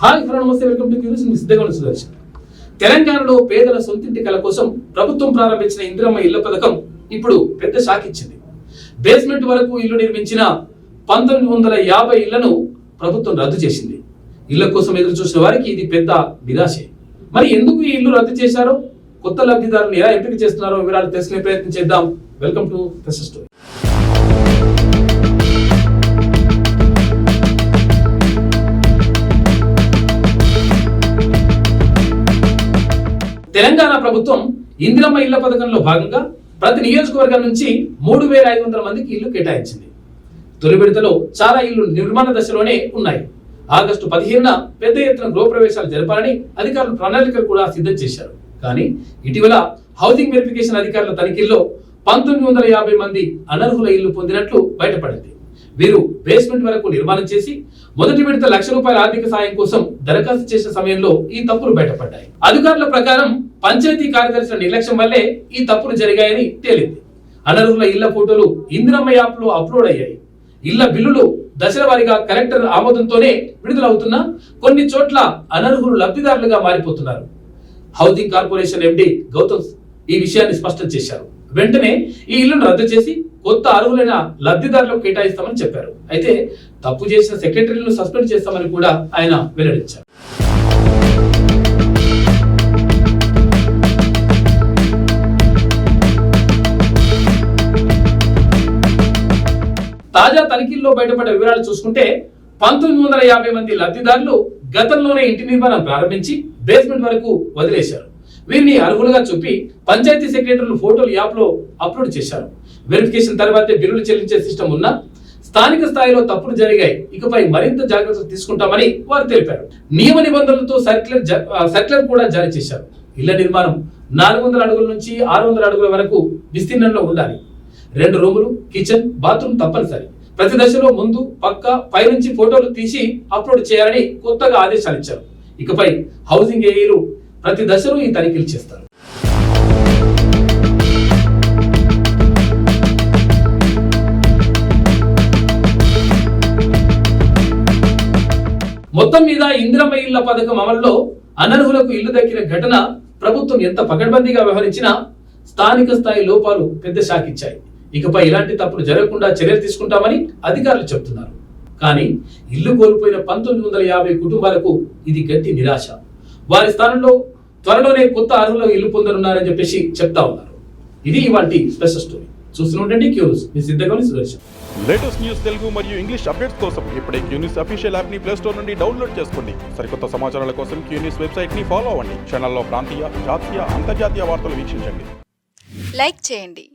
Hi hello నమస్తే, welcome to cues. మీ సిద్ధంగా సుదర్శన్. తెలంగాణలో పేదల సొంతింటి కల కోసం ప్రభుత్వం ప్రారంభించిన ఇందిరమ్మ ఇళ్ల పథకం ఇప్పుడు పెద్ద షాక్ ఇచ్చింది. బేస్మెంట్ వరకు ఇల్లు నిర్మించిన 1950 ఇళ్లను ప్రభుత్వం రద్దు చేసింది. ఇళ్ల కోసం ఎదురు చూసిన వారికి ఇది పెద్ద నిరాశే. మరి ఎందుకు ఈ ఇల్లు రద్దు చేశారో, కొత్త లబ్ధిదారులను ఎలా ఎంపిక చేస్తున్నారో వివరాలు తెలుసుకునే ప్రయత్నం చేద్దాం. Welcome to press story. Telangana ప్రభుత్వం ఇందిరమ్మ ఇళ్ల పథకంలో భాగంగా ప్రతి నియోజకవర్గం నుంచి 3500 మందికి ఇల్లు కేటాయించింది. తొలి విడతలో చాలా ఇల్లు నిర్మాణ దశలోనే ఉన్నాయి. ఆగస్టు 15న పెద్ద ఎత్తున గృహప్రవేశాలు జరపాలని అధికారులు ప్రణాళికలు కూడా సిద్ధం చేశారు. కానీ ఇటీవల హౌసింగ్ వెరిఫికేషన్ అధికారుల తనిఖీల్లో 1950 మంది అనర్హుల ఇల్లు పొందినట్లు బయటపడింది. వీరు బేస్మెంట్ వరకు నిర్మాణం చేసి మొదటి విడత ₹1,00,000 ఆర్థిక సాయం కోసం దరఖాస్తు చేసిన సమయంలో ఈ తప్పులు బయటపడ్డాయి. అధికారుల ప్రకారం పంచాయతీ కార్యదర్శుల నిర్లక్ష్యం వల్లే ఈ తప్పులు జరిగాయని తేలింది. అనర్హుల ఇళ్ల ఫోటోలు ఇందిరమ్మ యాప్ లో అప్లోడ్ అయ్యాయి. ఇళ్ల బిల్లులు దశల వారీగా కలెక్టర్ ఆమోదంతోనే విడుదలవుతున్నా కొన్ని చోట్ల అనర్హులు లబ్ధిదారులుగా మారిపోతున్నారు. హౌసింగ్ కార్పొరేషన్ ఎండి గౌతమ్ ఈ విషయాన్ని స్పష్టం చేశారు. వెంటనే ఈ ఇళ్లను రద్దు చేసి కొత్త అర్హులైన లబ్ధిదారులకు కేటాయిస్తామని చెప్పారు. అయితే తప్పు చేసిన సెక్రటరీలను సస్పెండ్ చేస్తామని కూడా ఆయన వెల్లడించారు. తాజా తనిఖీల్లో బయటపడ్డ వివరాలు చూసుకుంటే 1950 మంది లబ్ధిదారులు గతంలోనే ఇంటి నిర్మాణం ప్రారంభించి బేస్మెంట్ వరకు వదిలేశారు. వీరిని అర్హులుగా చూపి పంచాయతీ సెక్రటరీలు ఫోటోలు యాప్ లో అప్లోడ్ చేశారు. వెరిఫికేషన్ తర్వాతే బిల్లులు చెల్లించే సిస్టమ్ ఉన్నా స్థానిక స్థాయిలో తప్పులు జరిగాయి. ఇకపై మరింత జాగ్రత్తలు తీసుకుంటామని వారు తెలిపారు. నియమ నిబంధనలతో సర్క్యులర్ కూడా జారీ చేశారు. ఇళ్ల నిర్మాణం 400 అడుగుల నుంచి 600 అడుగుల వరకు విస్తీర్ణంలో ఉండాలి. 2 రూములు, కిచెన్, బాత్రూమ్ తప్పనిసరి. ప్రతి దశలో ముందు, పక్క, పై నుంచి ఫోటోలు తీసి అప్లోడ్ చేయాలని కొత్తగా ఆదేశాలు ఇచ్చారు. ఇకపై హౌసింగ్ ఏఈలు ప్రతి దశలో ఈ తనిఖీలు చేస్తారు. మొత్తం మీద ఇందిరమ్మ ఇళ్ల పథకం అమల్లో అనర్హులకు ఇల్లు దక్కిన ఘటన ప్రభుత్వం ఎంత పకడ్బందీగా వ్యవహరించినా స్థానిక స్థాయి లోపాలు పెద్ద షాక్ ఇచ్చాయి. ఇకపై ఇలాంటి తప్పులు జరగకుండా చర్యలు తీసుకుంటామని అధికారులు చెబుతున్నారు. కానీ ఇల్లు కోల్పోయిన 1950 కుటుంబాలకు ఇది గట్టి నిరాశ. వారి స్థానంలో త్వరలోనే కొత్త అర్హులు ఇల్లు పొందనున్నారని చెప్పేసి చెప్తా ఉన్నారు. ఇది ఇవాల్టి స్పెషల్ స్టోరీ. చూస్తుండండి క్యూస్. మీ సిద్ధంగా సుదర్శన్. లేటెస్ట్ న్యూస్ తెలుగు మరియు ఇంగ్లీష్ అప్డేట్స్ కోసం ఇప్పుడే క్యూన్యూస్ అఫీషియల్ యాప్ ని ప్లే స్టోర్ నుండి డౌన్లోడ్ చేసుకోండి. సరికొత్త సమాచారాల కోసం క్యూన్యూస్ వెబ్సైట్ ని ఫాలో అవ్వండి. ఛానల్లో ప్రాంతీయ, జాతీయ, అంతర్జాతీయ వార్తలు వీక్షించండి. లైక్ చేయండి.